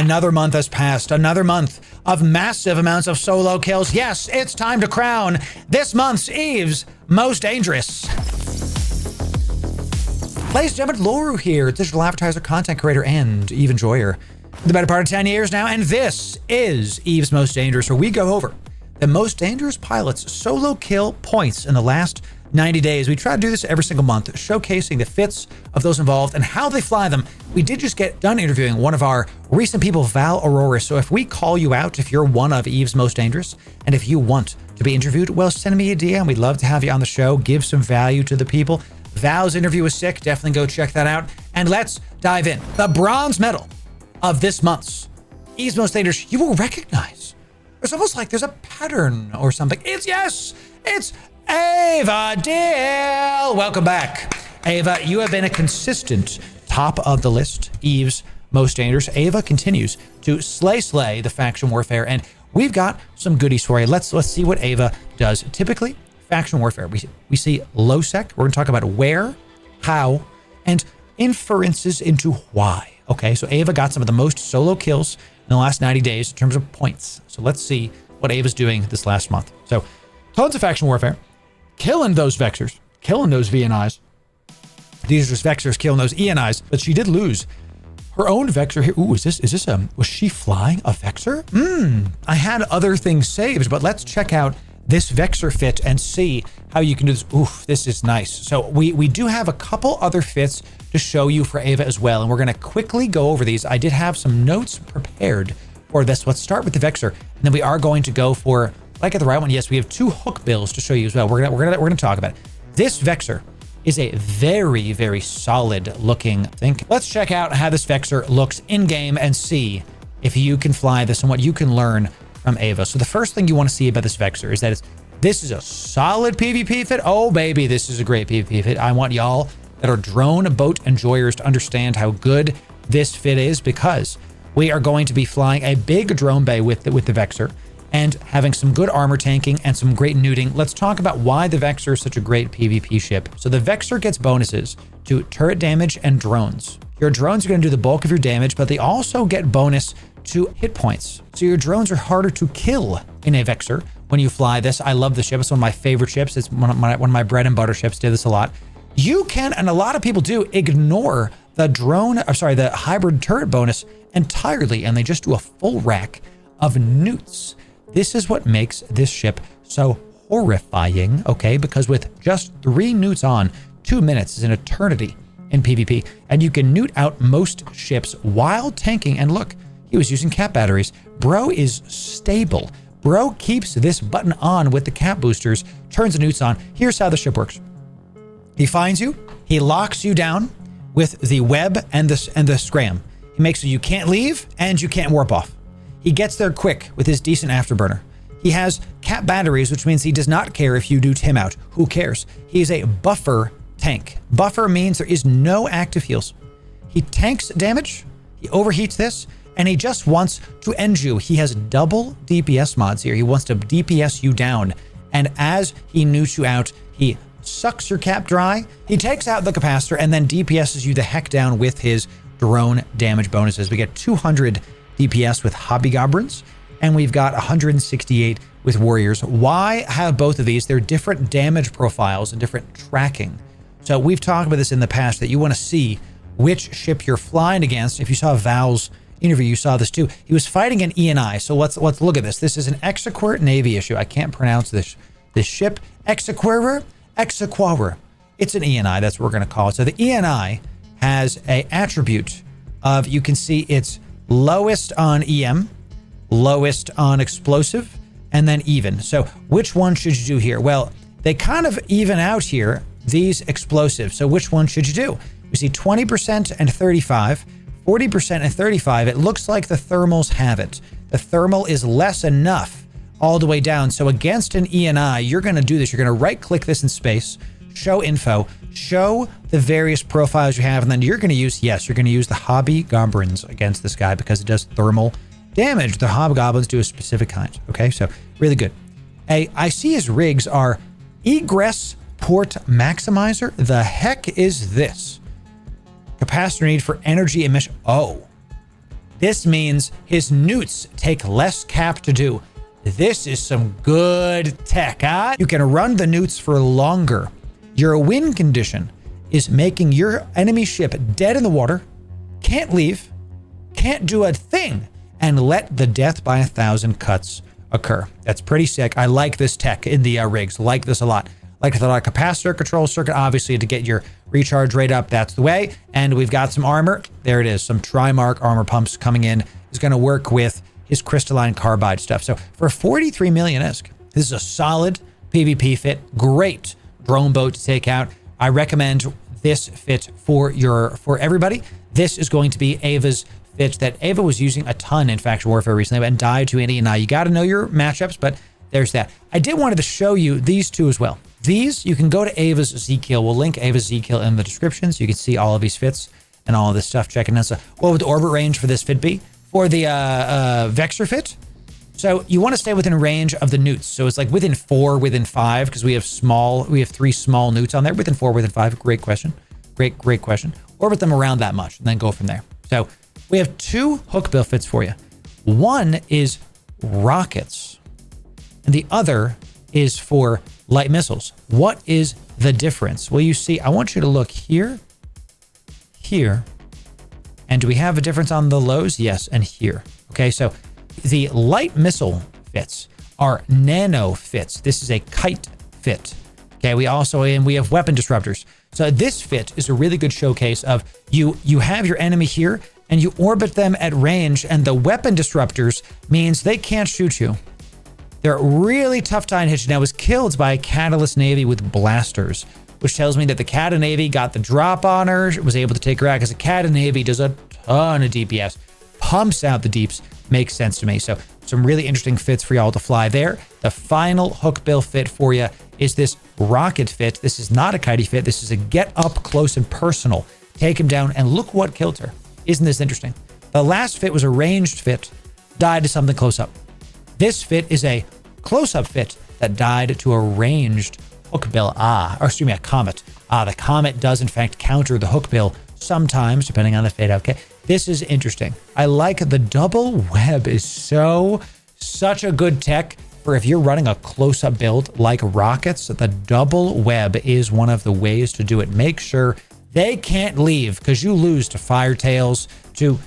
Another month has passed, another month of massive amounts of solo kills. Yes, it's time to crown this month's Eve's Most Dangerous. Ladies and gentlemen, Loru here, digital advertiser, content creator, and Eve enjoyer. The better part of 10 years now, and this is Eve's Most Dangerous, where we go over the most dangerous pilots' solo kill points in the last 90 days. We try to do this every single month, showcasing the fits of those involved and how they fly them. We did just get done interviewing one of our recent people, Val Aurora. So if we call you out, if you're one of Eve's Most Dangerous, and if you want to be interviewed, well, send me a DM. We'd love to have you on the show. Give some value to the people. Val's interview was sick. Definitely go check that out. And let's dive in. The bronze medal of this month's Eve's Most Dangerous, you will recognize. It's almost like there's a pattern or something. It's Ava Deal. Welcome back. Ava, you have been a consistent top of the list, Eve's Most Dangerous. Ava continues to slay the faction warfare, and we've got some goodies for you. Let's see what Ava does. Typically, faction warfare, we see low sec. We're going to talk about where, how, and inferences into why. Okay, so Ava got some of the most solo kills in the last 90 days in terms of points. So let's see what Ava's doing this last month. So tons of faction warfare, killing those Vexers, killing those VNIs. These are just Vexers killing those ENIs, but she did lose her own Vexer here. Ooh, was she flying a Vexer? I had other things saved, but let's check out this Vexer fit and see how you can do this. Oof, this is nice. So we do have a couple other fits to show you for Ava as well, and we're going to quickly go over these. I did have some notes prepared for this. Let's start with the Vexer, and then we are going to go for, did I get the right one? Yes, we have two hook bills to show you as well. We're gonna talk about it. This Vexer is a very, very solid looking thing. Let's check out how this Vexer looks in game and see if you can fly this and what you can learn from Ava. So the first thing you want to see about this Vexer is that this is a solid PvP fit. Oh baby, this is a great PvP fit. I want y'all that are drone boat enjoyers to understand how good this fit is, because we are going to be flying a big drone bay with the Vexer and having some good armor tanking and some great neuting. Let's talk about why the Vexer is such a great PvP ship. So the Vexer gets bonuses to turret damage and drones. Your drones are going to do the bulk of your damage, but they also get bonus to hit points. So your drones are harder to kill in a Vexer when you fly this. I love the ship. It's one of my favorite ships. It's one of my bread and butter ships. Did this a lot. You can, and a lot of people do, ignore the hybrid turret bonus entirely, and they just do a full rack of newts. This is what makes this ship so horrifying, okay? Because with just 3 newts on, 2 minutes is an eternity in PvP, and you can newt out most ships while tanking. And look, he was using cap batteries. Bro is stable. Bro keeps this button on with the cap boosters, turns the newts on. Here's how the ship works. He finds you, he locks you down with the web and the scram. He makes so you can't leave and you can't warp off. He gets there quick with his decent afterburner. He has cap batteries, which means he does not care if you do him out. Who cares? He is a buffer tank. Buffer means there is no active heals. He tanks damage, he overheats this, and he just wants to end you. He has double DPS mods here. He wants to DPS you down. And as he nukes you out, he sucks your cap dry, he takes out the capacitor, and then DPSs you the heck down with his drone damage bonuses. We get 200 DPS with hobgoblins, and we've got 168 with warriors. Why have both of these? They're different damage profiles and different tracking. So we've talked about this in the past, that you want to see which ship you're flying against. If you saw Val's interview, you saw this too. He was fighting an ENI. So let's look at this. This is an Exequer Navy issue. I can't pronounce this ship. Exequer. It's an ENI. That's what we're going to call it. So the ENI has a attribute of, you can see it's lowest on EM, lowest on explosive, and then even. So which one should you do here? Well, they kind of even out here, these explosives. So which one should you do? We see 20% and 35, 40% and 35. It looks like the thermals have it. The thermal is less enough all the way down. So against an ENI, you're going to do this. You're going to right click this in space, show info, show the various profiles you have, and then you're going to use the hobgoblins against this guy because it does thermal damage. The hobgoblins do a specific kind. Okay, so really good. I see his rigs are egress port maximizer. The heck is this? Capacitor need for energy emission. Oh, This means his newts take less cap to do. This is some good tech, huh? You can run the newts for longer. Your win condition is making your enemy ship dead in the water, can't leave, can't do a thing, and let the death by 1,000 cuts occur. That's pretty sick. I like this tech in the rigs. Like this a lot. Like the capacitor control circuit, obviously, to get your recharge rate up. That's the way. And we've got some armor. There it is. Some Trimark armor pumps coming in. Is going to work with his crystalline carbide stuff. So for 43 million ISK, this is a solid PvP fit. Great drone boat to take out. I recommend this fit for everybody. This is going to be Ava's fit that Ava was using a ton in Faction Warfare recently and died to Indy. Now you got to know your matchups, but there's that. I did wanted to show you these two as well. These, you can go to Ava's Z-Kill. We'll link Ava's Z-Kill in the description so you can see all of these fits and all of this stuff. Checking out. So what would the orbit range for this fit be? For the Vexor fit, so you want to stay within range of the newts. So it's like within 4, within 5, because we have 3 small newts on there. Within 4, within 5. Great question. Great question. Orbit them around that much and then go from there. So we have 2 hook bill fits for you. One is rockets and the other is for light missiles. What is the difference? Well, you see, I want you to look here, here, and do we have a difference on the lows? Yes, and here. Okay, so the light missile fits are nano fits. This is a kite fit. Okay, we have weapon disruptors. So this fit is a really good showcase of you have your enemy here and you orbit them at range, and the weapon disruptors means they can't shoot you. They're really tough to hit you. Now, was killed by a Catalyst Navy with blasters, which tells me that the Cata Navy got the drop on her, was able to take her out, because the Cata Navy does a ton of DPS, pumps out the deeps. Makes sense to me. So some really interesting fits for y'all to fly there. The final hook bill fit for you is this rocket fit. This is not a kitey fit. This is a get up close and personal. Take him down and look what killed her. Isn't this interesting? The last fit was a ranged fit, died to something close up. This fit is a close-up fit that died to a ranged hook bill. A comet. The comet does in fact counter the hook bill sometimes, depending on the fit. Okay, this is interesting. I like the double web. Is such a good tech for if you're running a close-up build like rockets. The double web is one of the ways to do it. Make sure they can't leave, because you lose to firetails, to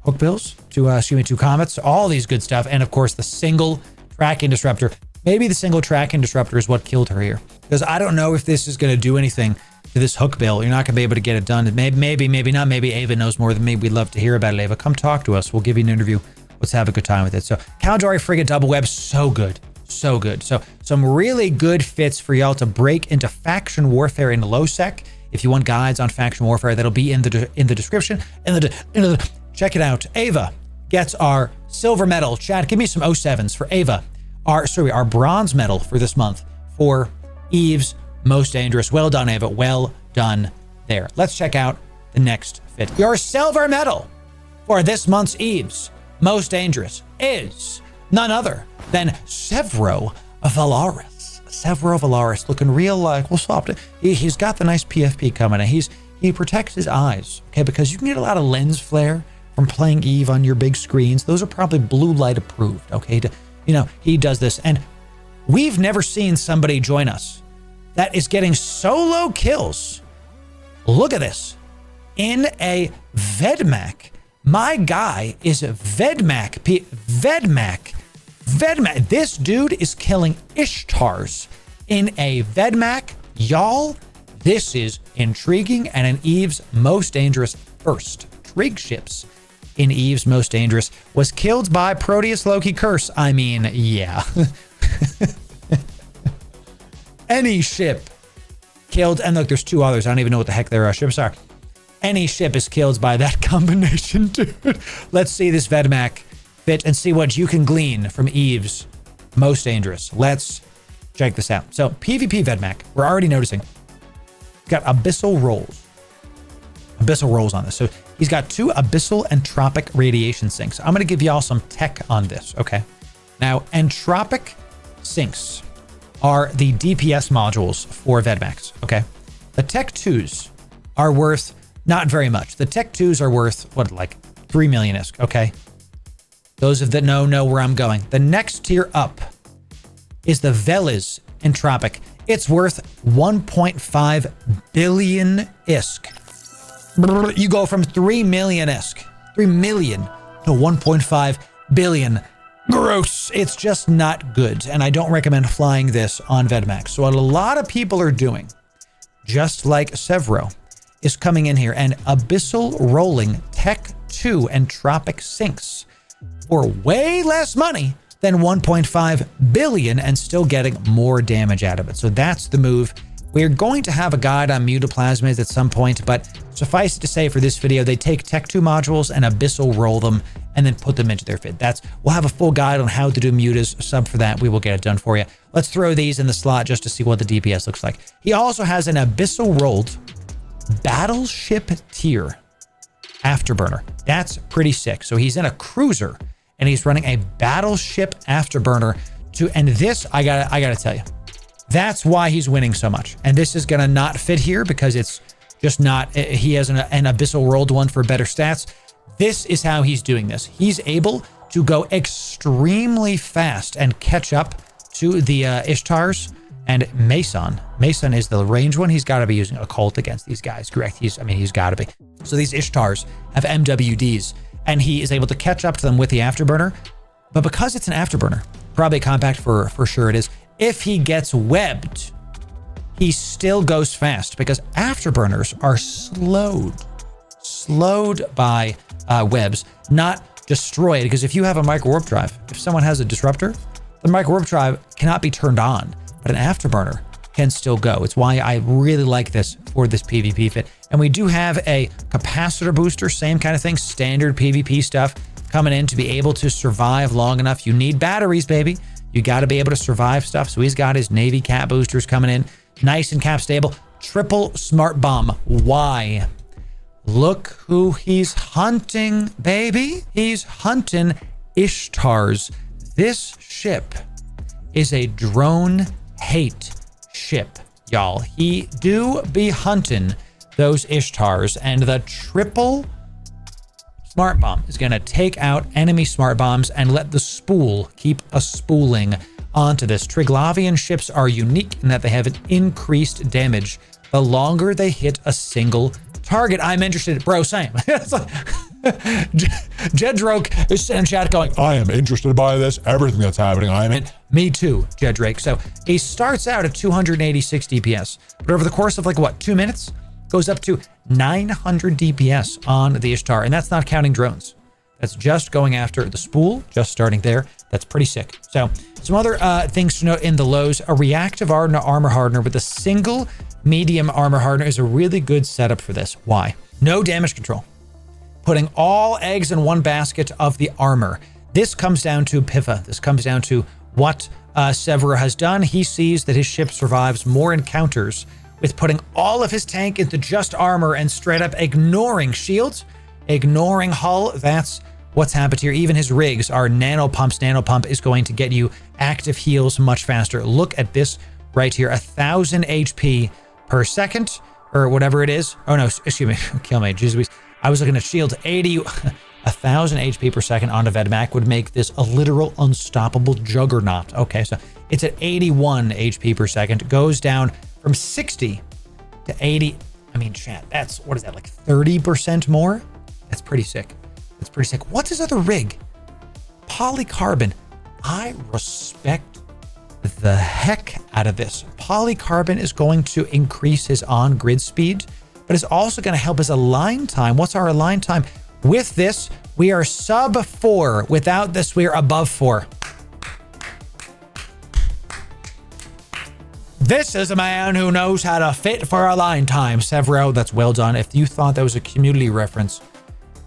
hook bills, to comets, all these good stuff, and of course the single tracking disruptor. Maybe the single tracking disruptor is what killed her here, because I don't know if this is going to do anything to this hook bill. You're not going to be able to get it done. Maybe not. Maybe Ava knows more than me. We'd love to hear about it. Ava, come talk to us. We'll give you an interview. Let's have a good time with it. So Caldari Frigate double web, so good. So some really good fits for y'all to break into faction warfare in low sec. If you want guides on faction warfare, that'll be in the description. Check it out. Ava gets our silver medal. Chad, give me some 07s for Ava. Our bronze medal for this month for Eve's Most Dangerous. Well done, Ava. Well done there. Let's check out the next fit. Your silver medal for this month's Eve's Most Dangerous is none other than Sevrois. Sevrois Valaris, looking real like, we'll swap it. He's got the nice PFP coming in. He protects his eyes, okay, because you can get a lot of lens flare from playing Eve on your big screens. Those are probably blue light approved, okay? He does this, and we've never seen somebody join us that is getting solo kills. Look at this. In a Vedmak. My guy is a Vedmak. Vedmak. This dude is killing Ishtars in a Vedmak. Y'all, this is intriguing, and in Eve's Most Dangerous first. Trig ships in Eve's Most Dangerous was killed by Proteus Loki Curse. I mean, yeah. Any ship killed, and look, there's 2 others. I don't even know what the heck their ships are. Any ship is killed by that combination, dude. Let's see this Vedmak fit and see what you can glean from Eve's Most Dangerous. Let's check this out. So PvP Vedmak, we're already noticing, got abyssal rolls. Abyssal rolls on this. So he's got 2 abyssal entropic radiation sinks. I'm going to give y'all some tech on this, okay? Now, entropic sinks are the DPS modules for Vedmaks, okay? The Tech 2s are worth not very much. The Tech 2s are worth, like 3 million ISK, okay? Those of that know where I'm going. The next tier up is the Veles Entropic. It's worth 1.5 billion ISK. You go from 3 million ISK, 3 million to 1.5 billion. Gross. It's just not good. And I don't recommend flying this on Vedmaks. So what a lot of people are doing, just like Sevrois, is coming in here and abyssal rolling Tech 2 Entropic sinks for way less money than 1.5 billion and still getting more damage out of it. So that's the move. We're going to have a guide on mutaplasmids at some point, but suffice it to say for this video, they take Tech 2 modules and abyssal roll them and then put them into their fit. We'll have a full guide on how to do mutas. Sub for that. We will get it done for you. Let's throw these in the slot just to see what the DPS looks like. He also has an abyssal rolled battleship tier afterburner. That's pretty sick. So he's in a cruiser and he's running a battleship afterburner and this, I gotta tell you, that's why he's winning so much. And this is gonna not fit here because it's just not, he has an abyssal rolled one for better stats. This is how he's doing this. He's able to go extremely fast and catch up to the Ishtars and Mason. Mason is the range one. He's got to be using occult against these guys, correct? He's got to be. So these Ishtars have MWDs and he is able to catch up to them with the afterburner. But because it's an afterburner, probably compact for sure it is. If he gets webbed, he still goes fast because afterburners are slowed by webs, not destroyed. Because if you have a micro warp drive, if someone has a disruptor, the micro warp drive cannot be turned on, but an afterburner can still go. It's why I really like this for this PvP fit. And we do have a capacitor booster, same kind of thing, standard PvP stuff coming in to be able to survive long enough. You need batteries, baby. You got to be able to survive stuff. So he's got his Navy cap boosters coming in, nice and cap stable. Triple smart bomb. Why? Look who he's hunting, baby. He's hunting Ishtars. This ship is a drone hate ship, y'all. He do be hunting those Ishtars, and the triple smart bomb is going to take out enemy smart bombs and let the spool keep a spooling onto this. Triglavian ships are unique in that they have an increased damage the longer they hit a single target. I'm interested, bro, same. Jedroke is in chat going, I am interested by this, everything that's happening. I'm in. Me too, Jedrake. So he starts out at 286 DPS, but over the course of 2 minutes, goes up to 900 DPS on the Ishtar. And that's not counting drones. That's just going after the spool, just starting there. That's pretty sick. So some other things to note in the lows. A reactive armor hardener with a single medium armor hardener is a really good setup for this. Why? No damage control. Putting all eggs in one basket of the armor. This comes down to Piva. This comes down to what Sevrois has done. He sees that his ship survives more encounters with putting all of his tank into just armor and straight up ignoring shields, ignoring hull. That's what's happened here. Even his rigs are nano pumps. Nano pump is going to get you active heals much faster. Look at this right here. 1,000 HP per second or whatever it is. Oh no, excuse me. Kill me. Jesus. I was looking at shields. 1,000 HP per second on a Vedmak would make this a literal unstoppable juggernaut. Okay, so it's at 81 HP per second. It goes down from 60 to 80. I mean, chat, that's, what is that, 30% more? That's pretty sick. That's pretty sick. What's his other rig? Polycarbon. I respect the heck out of this. Polycarbon is going to increase his on-grid speed, but it's also going to help his align time. What's our align time? With this, we are sub 4. Without this, we are above 4. This is a man who knows how to fit for align time. Sevrois, that's well done. If you thought that was a community reference,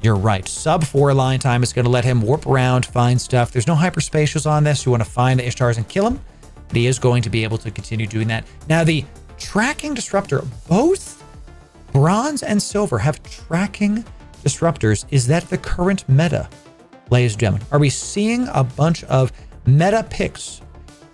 you're right. Sub 4 align time is going to let him warp around, find stuff. There's no hyperspatials on this. You want to find the Ishtars and kill them, but he is going to be able to continue doing that. Now, the tracking disruptor, both bronze and silver have tracking disruptors. Is that the current meta, ladies and gentlemen? Are we seeing a bunch of meta picks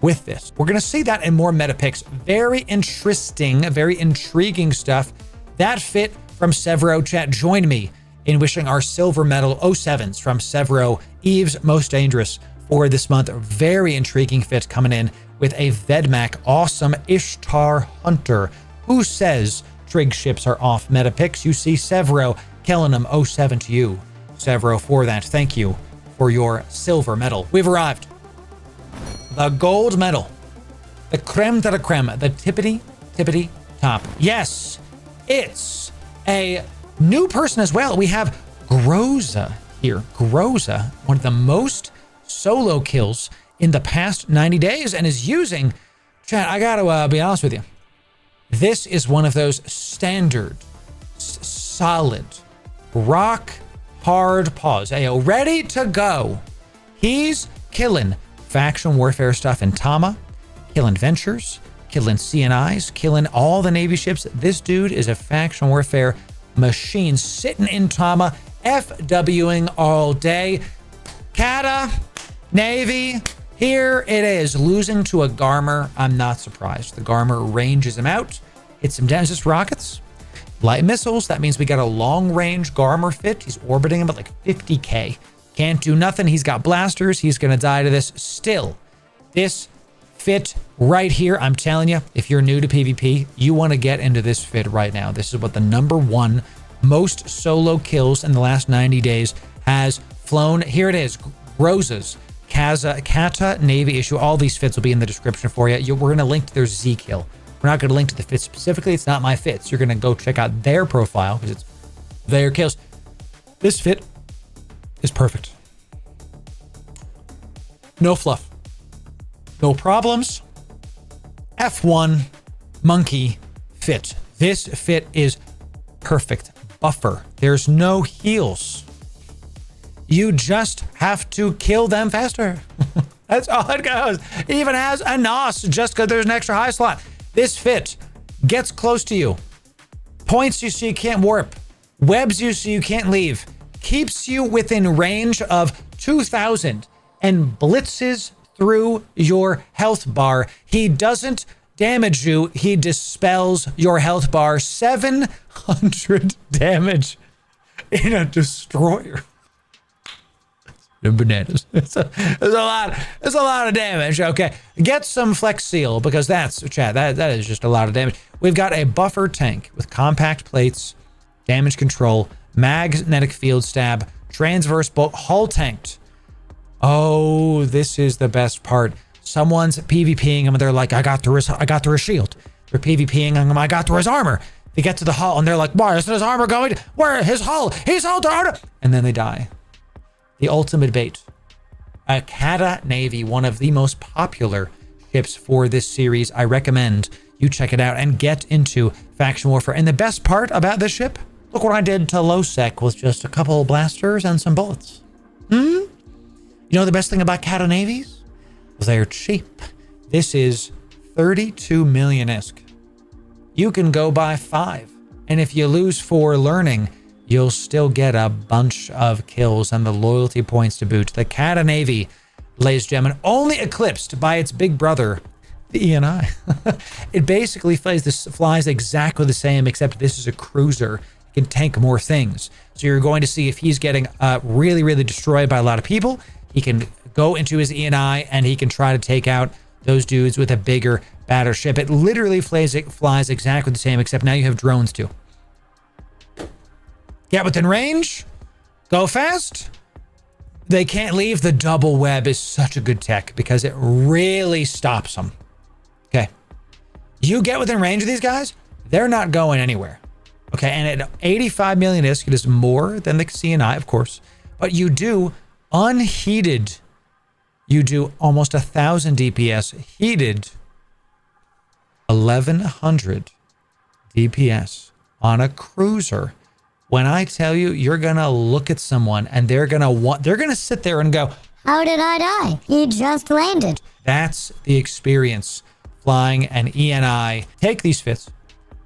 with this? We're going to see that in more meta picks. Very interesting, very intriguing stuff. That fit from Sevrois. Chat, join me in wishing our silver medal 07s from Sevrois, Eve's Most Dangerous for this month. Very intriguing fit coming in with a Vedmak awesome Ishtar Hunter. Who says trig ships are off meta picks? You see Sevrois killing them 07 to you. Sevrois, for that, thank you for your silver medal. We've arrived. The gold medal. The creme de la creme. The tippity top. Yes, it's a new person as well. We have GroZZZa here. GroZZZa, one of the most solo kills in the past 90 days, and is using, chat, I gotta be honest with you, this is one of those standard, solid, rock hard paws. Ayo, ready to go. He's killing faction warfare stuff in Tama, killing Ventures, killing CNIs, killing all the Navy ships. This dude is a faction warfare machine sitting in Tama, FWing all day. Kata, Navy, here it is, losing to a Garmer. I'm not surprised. The Garmer ranges him out, hits him down. Is this rockets? Light missiles. That means we got a long-range Garmer fit. He's orbiting him at like 50K. Can't do nothing. He's got blasters. He's going to die to this. Still, this fit right here, I'm telling you, if you're new to PvP, you want to get into this fit right now. This is what the #1 most solo kills in the last 90 days has flown. Here it is. GroZZZa's Kata Navy issue. All these fits will be in the description for you. We're going to link to their Z kill. We're not going to link to the fit specifically. It's not my fits. You're going to go check out their profile because it's their kills. This fit is perfect. No fluff. No problems. F1 monkey fit. This fit is perfect. Buffer. There's no heals. You just have to kill them faster. That's all it goes. It even has a NOS just because there's an extra high slot. This fit gets close to you. Points you so you can't warp. Webs you so you can't leave. Keeps you within range of 2,000 and blitzes through your health bar. He doesn't damage you. He dispels your health bar. 700 damage in a destroyer. Bananas. It's a lot of damage. Okay, get some Flex Seal because that's, chat, that is just a lot of damage. We've got a buffer tank with compact plates, damage control, magnetic field stab, transverse bolt, hull tanked. Oh, this is the best part. Someone's PvPing him and they're like, I got through his shield. They're PvPing him, I got through his armor. They get to the hull and they're like, why isn't his armor going? Where his hull? He's hull down. And then they die. The ultimate bait. A Kata Navy, one of the most popular ships for this series. I recommend you check it out and get into faction warfare. And the best part about this ship, look what I did to Losec with just a couple of blasters and some bullets. You know the best thing about Kata Navies? They're cheap. This is 32 million-esque. You can go buy 5. And if you lose 4 learning, you'll still get a bunch of kills and the loyalty points to boot. The Kata Navy, ladies and gentlemen, only eclipsed by its big brother, the ENI. It basically flies exactly the same, except this is a cruiser. It can tank more things. So you're going to see if he's getting really, really destroyed by a lot of people, he can go into his ENI and he can try to take out those dudes with a bigger, badder ship. It literally flies exactly the same, except now you have drones too. Get within range, go fast. They can't leave. The double web is such a good tech because it really stops them. Okay. You get within range of these guys, they're not going anywhere. Okay. And at 85 million ISK, it is more than the CNI, of course, but you do unheated. You do almost 1,000 DPS heated 1,100 DPS on a cruiser. When I tell you, you're going to look at someone and they're going to sit there and go, how did I die? He just landed. That's the experience flying an ENI. Take these fits.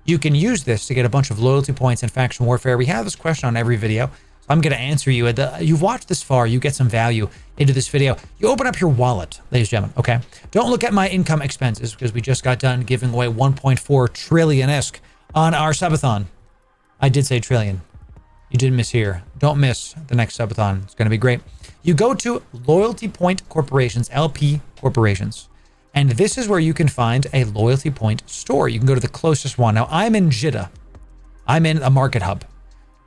You can use this to get a bunch of loyalty points in faction warfare. We have this question on every video. So I'm going to answer you. You've watched this far. You get some value into this video. You open up your wallet, ladies and gentlemen, okay? Don't look at my income expenses because we just got done giving away 1.4 trillion-esque on our subathon. I did say trillion. You didn't miss here. Don't miss the next subathon. It's going to be great. You go to Loyalty Point Corporations, LP Corporations. And this is where you can find a Loyalty Point store. You can go to the closest one. Now, I'm in Jeddah. I'm in a market hub.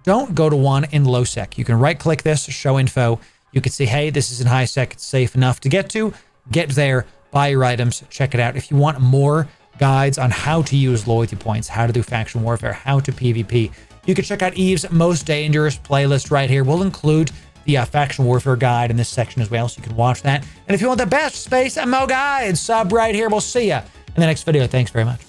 Don't go to one in low sec. You can right click this, show info. You can see, hey, this is in high sec. It's safe enough to get to. Get there, buy your items, check it out. If you want more guides on how to use loyalty points, how to do faction warfare, how to PvP, you can check out Eve's Most Dangerous playlist right here. We'll include the faction warfare guide in this section as well, so you can watch that. And if you want the best space MMO guide, sub right here. We'll see you in the next video. Thanks very much.